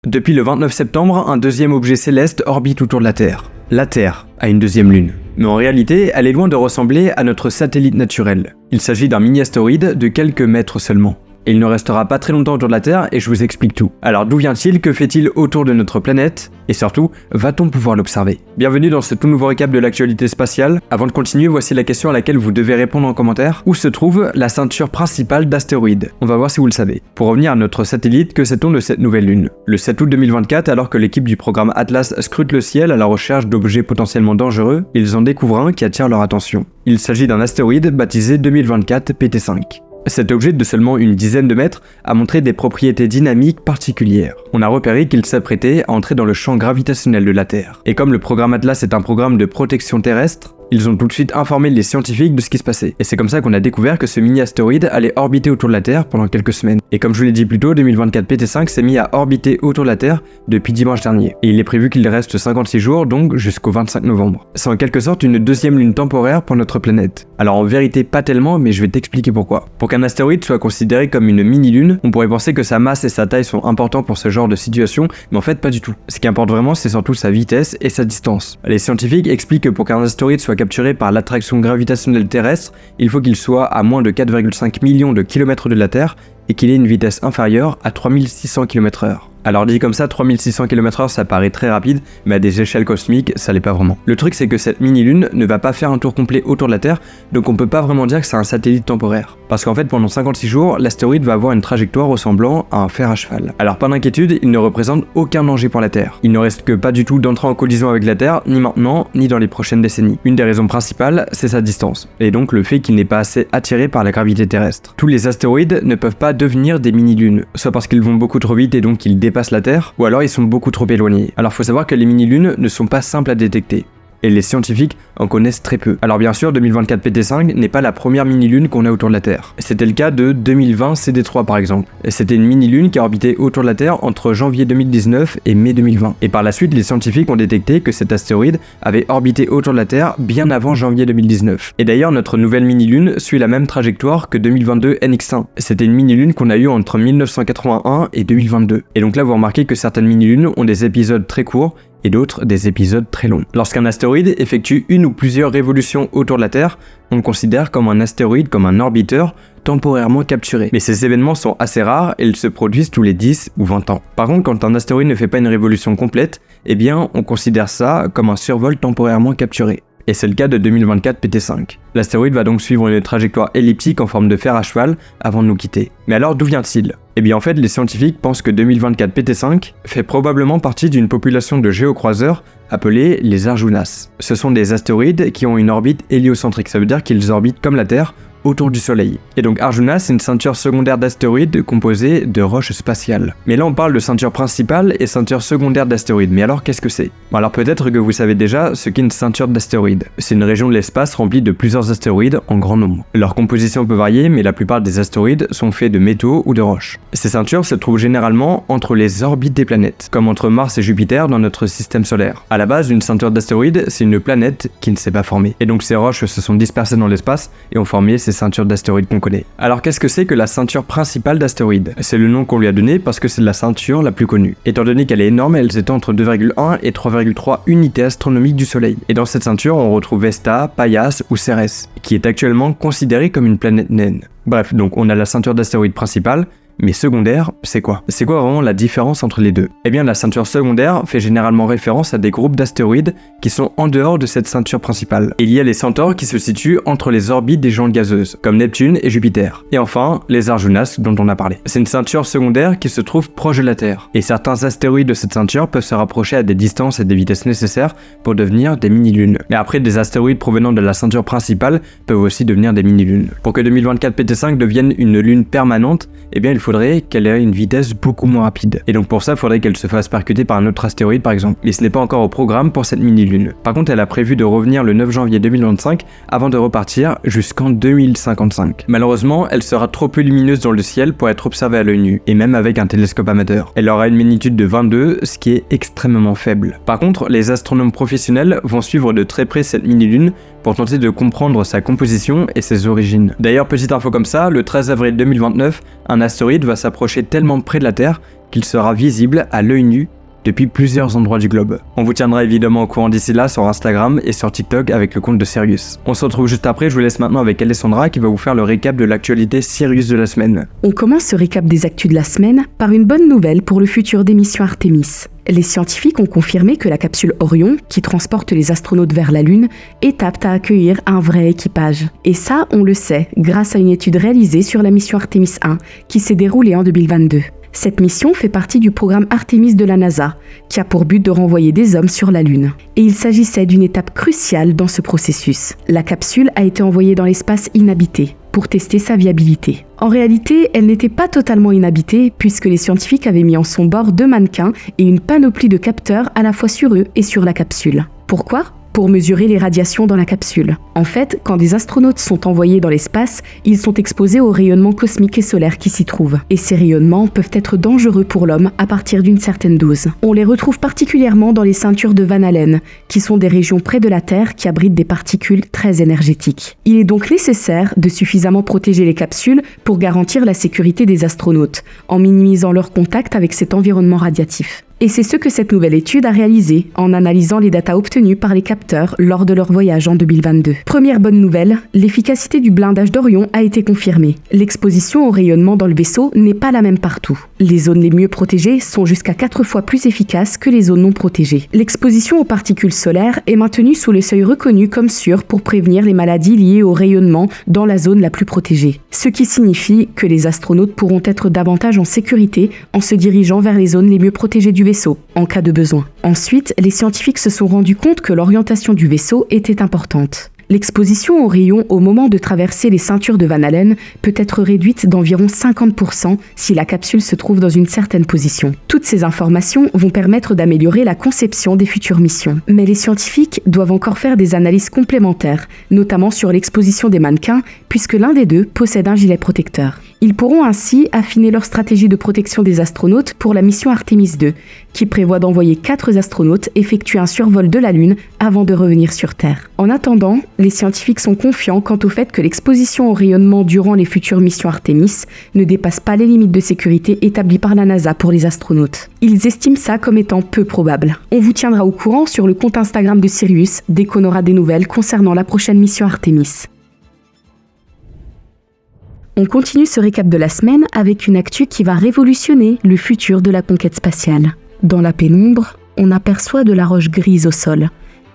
Depuis le 29 septembre, un deuxième objet céleste orbite autour de la Terre. La Terre a une deuxième lune. Mais en réalité, elle est loin de ressembler à notre satellite naturel. Il s'agit d'un mini-astéroïde de quelques mètres seulement. Et il ne restera pas très longtemps autour de la Terre et je vous explique tout. Alors d'où vient-il? Que fait-il autour de notre planète? Et surtout, va-t-on pouvoir l'observer? Bienvenue dans ce tout nouveau récap de l'actualité spatiale. Avant de continuer, voici la question à laquelle vous devez répondre en commentaire. Où se trouve la ceinture principale d'astéroïdes? On va voir si vous le savez. Pour revenir à notre satellite, que sait-on de cette nouvelle lune? Le 7 août 2024, alors que l'équipe du programme Atlas scrute le ciel à la recherche d'objets potentiellement dangereux, ils en découvrent un qui attire leur attention. Il s'agit d'un astéroïde baptisé 2024 PT5. Cet objet de seulement une dizaine de mètres a montré des propriétés dynamiques particulières. On a repéré qu'il s'apprêtait à entrer dans le champ gravitationnel de la Terre. Et comme le programme Atlas est un programme de protection terrestre, ils ont tout de suite informé les scientifiques de ce qui se passait. Et c'est comme ça qu'on a découvert que ce mini-astéroïde allait orbiter autour de la Terre pendant quelques semaines. Et comme je vous l'ai dit plus tôt, 2024 PT5 s'est mis à orbiter autour de la Terre depuis dimanche dernier. Et il est prévu qu'il reste 56 jours, donc jusqu'au 25 novembre. C'est en quelque sorte une deuxième lune temporaire pour notre planète. Alors en vérité pas tellement, mais je vais t'expliquer pourquoi. Pour qu'un astéroïde soit considéré comme une mini-lune, on pourrait penser que sa masse et sa taille sont importants pour ce genre de situation, mais en fait pas du tout. Ce qui importe vraiment, c'est surtout sa vitesse et sa distance. Les scientifiques expliquent que pour qu'un astéroïde soit capturé par l'attraction gravitationnelle terrestre, il faut qu'il soit à moins de 4,5 millions de kilomètres de la Terre et qu'il ait une vitesse inférieure à 3600 km/h. Alors dit comme ça, 3600 km/h ça paraît très rapide, mais à des échelles cosmiques, ça l'est pas vraiment. Le truc c'est que cette mini-lune ne va pas faire un tour complet autour de la Terre, donc on peut pas vraiment dire que c'est un satellite temporaire. Parce qu'en fait, pendant 56 jours, l'astéroïde va avoir une trajectoire ressemblant à un fer à cheval. Alors pas d'inquiétude, il ne représente aucun danger pour la Terre. Il ne reste que pas du tout d'entrer en collision avec la Terre, ni maintenant, ni dans les prochaines décennies. Une des raisons principales, c'est sa distance, et donc le fait qu'il n'est pas assez attiré par la gravité terrestre. Tous les astéroïdes ne peuvent pas devenir des mini-lunes, soit parce qu'ils vont beaucoup trop vite et donc ils dépassent la Terre, ou alors ils sont beaucoup trop éloignés. Alors faut savoir que les mini-lunes ne sont pas simples à détecter. Et les scientifiques en connaissent très peu. Alors bien sûr, 2024 PT5 n'est pas la première mini-lune qu'on a autour de la Terre. C'était le cas de 2020 CD3 par exemple. Et c'était une mini-lune qui a orbité autour de la Terre entre janvier 2019 et mai 2020. Et par la suite, les scientifiques ont détecté que cet astéroïde avait orbité autour de la Terre bien avant janvier 2019. Et d'ailleurs, notre nouvelle mini-lune suit la même trajectoire que 2022 NX1. C'était une mini-lune qu'on a eue entre 1981 et 2022. Et donc là, vous remarquez que certaines mini-lunes ont des épisodes très courts et d'autres des épisodes très longs. Lorsqu'un astéroïde effectue une ou plusieurs révolutions autour de la Terre, on le considère comme un astéroïde, comme un orbiteur temporairement capturé. Mais ces événements sont assez rares et ils se produisent tous les 10 ou 20 ans. Par contre, quand un astéroïde ne fait pas une révolution complète, eh bien on considère ça comme un survol temporairement capturé. Et c'est le cas de 2024 PT5. L'astéroïde va donc suivre une trajectoire elliptique en forme de fer à cheval avant de nous quitter. Mais alors d'où vient-il? Eh bien en fait, les scientifiques pensent que 2024 PT5 fait probablement partie d'une population de géocroiseurs appelés les Arjunas. Ce sont des astéroïdes qui ont une orbite héliocentrique, ça veut dire qu'ils orbitent comme la Terre autour du Soleil. Et donc Arjuna, c'est une ceinture secondaire d'astéroïdes composée de roches spatiales. Mais là on parle de ceinture principale et ceinture secondaire d'astéroïdes. Mais alors qu'est-ce que c'est? Bon, alors peut-être que vous savez déjà ce qu'est une ceinture d'astéroïdes. C'est une région de l'espace remplie de plusieurs astéroïdes en grand nombre. Leur composition peut varier, mais la plupart des astéroïdes sont faits de métaux ou de roches. Ces ceintures se trouvent généralement entre les orbites des planètes, comme entre Mars et Jupiter dans notre système solaire. À la base, une ceinture d'astéroïdes, c'est une planète qui ne s'est pas formée. Et donc ces roches se sont dispersées dans l'espace et ont formé ces ceintures d'astéroïdes qu'on connaît. Alors qu'est-ce que c'est que la ceinture principale d'astéroïdes? C'est le nom qu'on lui a donné parce que c'est la ceinture la plus connue. Étant donné qu'elle est énorme, elle s'étend entre 2,1 et 3,3 unités astronomiques du Soleil. Et dans cette ceinture, on retrouve Vesta, Pallas ou Cérès, qui est actuellement considérée comme une planète naine. Bref, donc on a la ceinture d'astéroïdes principale, mais secondaire, c'est quoi? C'est quoi vraiment la différence entre les deux? Eh bien la ceinture secondaire fait généralement référence à des groupes d'astéroïdes qui sont en dehors de cette ceinture principale. Il y a les centaures qui se situent entre les orbites des géantes gazeuses, comme Neptune et Jupiter. Et enfin, les Arjunas dont on a parlé. C'est une ceinture secondaire qui se trouve proche de la Terre. Et certains astéroïdes de cette ceinture peuvent se rapprocher à des distances et des vitesses nécessaires pour devenir des mini-lunes. Mais après, des astéroïdes provenant de la ceinture principale peuvent aussi devenir des mini-lunes. Pour que 2024 PT5 devienne une lune permanente, eh bien il faudrait qu'elle ait une vitesse beaucoup moins rapide. Et donc pour ça, il faudrait qu'elle se fasse percuter par un autre astéroïde par exemple. Mais ce n'est pas encore au programme pour cette mini-lune. Par contre, elle a prévu de revenir le 9 janvier 2025 avant de repartir jusqu'en 2055. Malheureusement, elle sera trop peu lumineuse dans le ciel pour être observée à l'œil nu, et même avec un télescope amateur. Elle aura une magnitude de 22, ce qui est extrêmement faible. Par contre, les astronomes professionnels vont suivre de très près cette mini-lune pour tenter de comprendre sa composition et ses origines. D'ailleurs, petite info comme ça, le 13 avril 2029, un astéroïde va s'approcher tellement près de la Terre qu'il sera visible à l'œil nu depuis plusieurs endroits du globe. On vous tiendra évidemment au courant d'ici là sur Instagram et sur TikTok avec le compte de Sirius. On se retrouve juste après, je vous laisse maintenant avec Alessandra qui va vous faire le récap de l'actualité Sirius de la semaine. On commence ce récap des actus de la semaine par une bonne nouvelle pour le futur des missions Artemis. Les scientifiques ont confirmé que la capsule Orion, qui transporte les astronautes vers la Lune, est apte à accueillir un vrai équipage. Et ça, on le sait, grâce à une étude réalisée sur la mission Artemis 1, qui s'est déroulée en 2022. Cette mission fait partie du programme Artemis de la NASA, qui a pour but de renvoyer des hommes sur la Lune. Et il s'agissait d'une étape cruciale dans ce processus. La capsule a été envoyée dans l'espace inhabité pour tester sa viabilité. En réalité, elle n'était pas totalement inhabitée puisque les scientifiques avaient mis en son bord 2 mannequins et une panoplie de capteurs à la fois sur eux et sur la capsule. Pourquoi ? Pour mesurer les radiations dans la capsule. En fait, quand des astronautes sont envoyés dans l'espace, ils sont exposés aux rayonnements cosmiques et solaires qui s'y trouvent. Et ces rayonnements peuvent être dangereux pour l'homme à partir d'une certaine dose. On les retrouve particulièrement dans les ceintures de Van Allen, qui sont des régions près de la Terre qui abritent des particules très énergétiques. Il est donc nécessaire de suffisamment protéger les capsules pour garantir la sécurité des astronautes, en minimisant leur contact avec cet environnement radiatif. Et c'est ce que cette nouvelle étude a réalisé en analysant les datas obtenues par les capteurs lors de leur voyage en 2022. Première bonne nouvelle, l'efficacité du blindage d'Orion a été confirmée. L'exposition au rayonnement dans le vaisseau n'est pas la même partout. Les zones les mieux protégées sont jusqu'à 4 fois plus efficaces que les zones non protégées. L'exposition aux particules solaires est maintenue sous les seuils reconnus comme sûrs pour prévenir les maladies liées au rayonnement dans la zone la plus protégée. Ce qui signifie que les astronautes pourront être davantage en sécurité en se dirigeant vers les zones les mieux protégées du vaisseau, en cas de besoin. Ensuite, les scientifiques se sont rendus compte que l'orientation du vaisseau était importante. L'exposition aux rayons au moment de traverser les ceintures de Van Allen peut être réduite d'environ 50% si la capsule se trouve dans une certaine position. Toutes ces informations vont permettre d'améliorer la conception des futures missions. Mais les scientifiques doivent encore faire des analyses complémentaires, notamment sur l'exposition des mannequins, puisque l'un des deux possède un gilet protecteur. Ils pourront ainsi affiner leur stratégie de protection des astronautes pour la mission Artemis 2, qui prévoit d'envoyer 4 astronautes effectuer un survol de la Lune avant de revenir sur Terre. En attendant, les scientifiques sont confiants quant au fait que l'exposition au rayonnement durant les futures missions Artemis ne dépasse pas les limites de sécurité établies par la NASA pour les astronautes. Ils estiment ça comme étant peu probable. On vous tiendra au courant sur le compte Instagram de Sirius dès qu'on aura des nouvelles concernant la prochaine mission Artemis. On continue ce récap de la semaine avec une actu qui va révolutionner le futur de la conquête spatiale. Dans la pénombre, on aperçoit de la roche grise au sol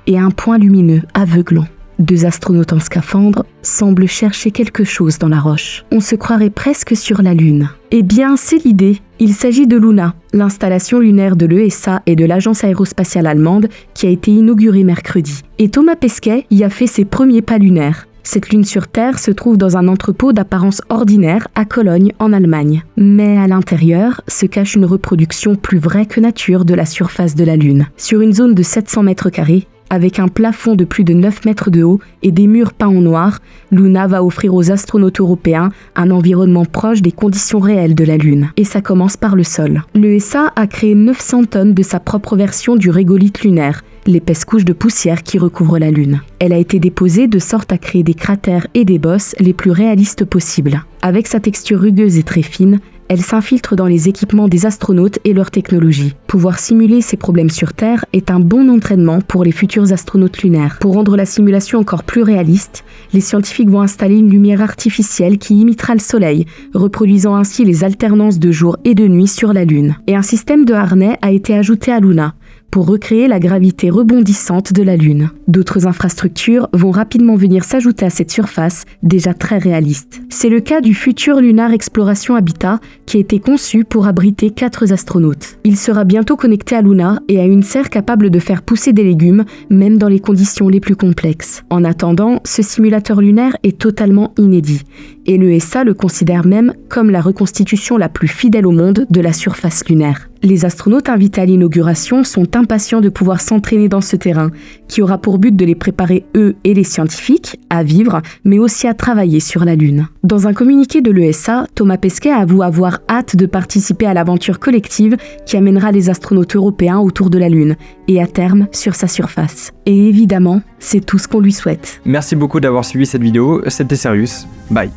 et un point lumineux aveuglant. 2 astronautes en scaphandre semblent chercher quelque chose dans la roche. On se croirait presque sur la Lune. Eh bien, c'est l'idée. Il s'agit de Luna, l'installation lunaire de l'ESA et de l'agence aérospatiale allemande qui a été inaugurée mercredi. Et Thomas Pesquet y a fait ses premiers pas lunaires. Cette lune sur Terre se trouve dans un entrepôt d'apparence ordinaire à Cologne, en Allemagne. Mais à l'intérieur se cache une reproduction plus vraie que nature de la surface de la Lune. Sur une zone de 700 mètres carrés, avec un plafond de plus de 9 mètres de haut et des murs peints en noir, Luna va offrir aux astronautes européens un environnement proche des conditions réelles de la Lune. Et ça commence par le sol. L'ESA a créé 900 tonnes de sa propre version du régolithe lunaire, l'épaisse couche de poussière qui recouvre la Lune. Elle a été déposée de sorte à créer des cratères et des bosses les plus réalistes possibles. Avec sa texture rugueuse et très fine, elle s'infiltre dans les équipements des astronautes et leur technologie. Pouvoir simuler ces problèmes sur Terre est un bon entraînement pour les futurs astronautes lunaires. Pour rendre la simulation encore plus réaliste, les scientifiques vont installer une lumière artificielle qui imitera le Soleil, reproduisant ainsi les alternances de jour et de nuit sur la Lune. Et un système de harnais a été ajouté à Luna pour recréer la gravité rebondissante de la Lune. D'autres infrastructures vont rapidement venir s'ajouter à cette surface déjà très réaliste. C'est le cas du futur Lunar Exploration Habitat qui a été conçu pour abriter 4 astronautes. Il sera bientôt connecté à Luna et à une serre capable de faire pousser des légumes, même dans les conditions les plus complexes. En attendant, ce simulateur lunaire est totalement inédit. et l'ESA le considère même comme la reconstitution la plus fidèle au monde de la surface lunaire. Les astronautes invités à l'inauguration sont impatients de pouvoir s'entraîner dans ce terrain, qui aura pour but de les préparer, eux et les scientifiques, à vivre, mais aussi à travailler sur la Lune. Dans un communiqué de l'ESA, Thomas Pesquet avoue avoir hâte de participer à l'aventure collective qui amènera les astronautes européens autour de la Lune, et à terme sur sa surface. Et évidemment, c'est tout ce qu'on lui souhaite. Merci beaucoup d'avoir suivi cette vidéo, c'était Sirius. Bye.